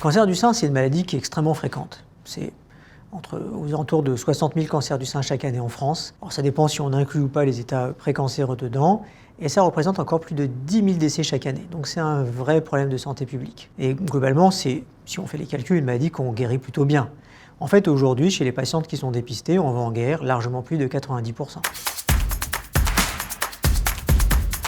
Le cancer du sein, c'est une maladie qui est extrêmement fréquente. C'est aux alentours de 60 000 cancers du sein chaque année en France. Alors ça dépend si on inclut ou pas les états précancéreux dedans. Et ça représente encore plus de 10 000 décès chaque année. Donc c'est un vrai problème de santé publique. Et globalement, c'est, si on fait les calculs, une maladie qu'on guérit plutôt bien. En fait, aujourd'hui, chez les patientes qui sont dépistées, on va en guérir largement plus de 90%.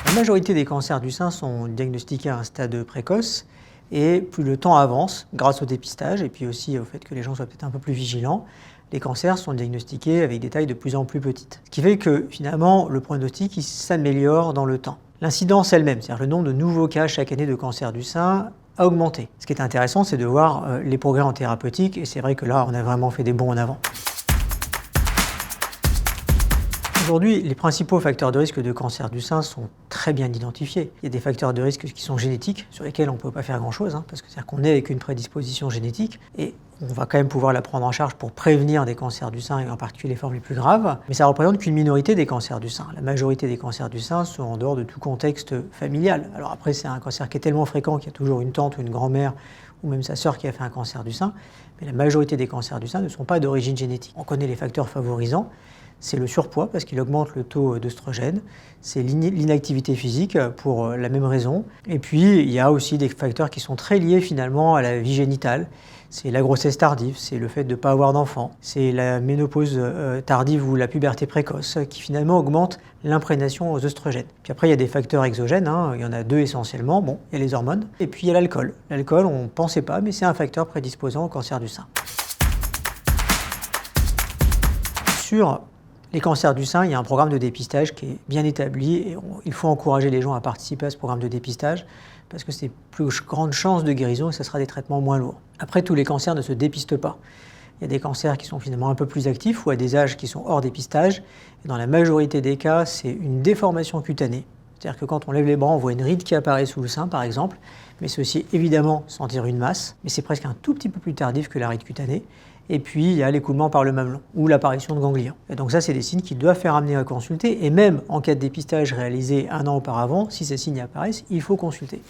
La majorité des cancers du sein sont diagnostiqués à un stade précoce. Et plus le temps avance, grâce au dépistage, et puis aussi au fait que les gens soient peut-être un peu plus vigilants, les cancers sont diagnostiqués avec des tailles de plus en plus petites. Ce qui fait que finalement, le pronostic s'améliore dans le temps. L'incidence elle-même, c'est-à-dire le nombre de nouveaux cas chaque année de cancer du sein, a augmenté. Ce qui est intéressant, c'est de voir les progrès en thérapeutique, et c'est vrai que là, on a vraiment fait des bonds en avant. Aujourd'hui, les principaux facteurs de risque de cancer du sein sont très bien identifiés. Il y a des facteurs de risque qui sont génétiques, sur lesquels on ne peut pas faire grand-chose, parce que c'est-à-dire qu'on est avec une prédisposition génétique, et on va quand même pouvoir la prendre en charge pour prévenir des cancers du sein, et en particulier les formes les plus graves. Mais ça ne représente qu'une minorité des cancers du sein. La majorité des cancers du sein sont en dehors de tout contexte familial. Alors après, c'est un cancer qui est tellement fréquent qu'il y a toujours une tante ou une grand-mère, ou même sa sœur qui a fait un cancer du sein, mais la majorité des cancers du sein ne sont pas d'origine génétique. On connaît les facteurs favorisants. C'est le surpoids parce qu'il augmente le taux d'œstrogène, c'est l'inactivité physique pour la même raison. Et puis il y a aussi des facteurs qui sont très liés finalement à la vie génitale. C'est la grossesse tardive, c'est le fait de ne pas avoir d'enfant, c'est la ménopause tardive ou la puberté précoce qui finalement augmente l'imprégnation aux œstrogènes. Puis après il y a des facteurs exogènes, il y en a deux essentiellement, il y a les hormones et puis il y a l'alcool. L'alcool on ne pensait pas mais c'est un facteur prédisposant au cancer du sein. Sur les cancers du sein, il y a un programme de dépistage qui est bien établi et il faut encourager les gens à participer à ce programme de dépistage parce que c'est plus grande chance de guérison et ce sera des traitements moins lourds. Après, tous les cancers ne se dépistent pas. Il y a des cancers qui sont finalement un peu plus actifs ou à des âges qui sont hors dépistage. Et dans la majorité des cas, c'est une déformation cutanée. C'est-à-dire que quand on lève les bras, on voit une ride qui apparaît sous le sein, par exemple. Mais c'est aussi évidemment sentir une masse, mais c'est presque un tout petit peu plus tardif que la ride cutanée. Et puis, il y a l'écoulement par le mamelon ou l'apparition de ganglions. Et donc ça, c'est des signes qui doivent faire amener à consulter. Et même en cas de dépistage réalisé un an auparavant, si ces signes apparaissent, il faut consulter.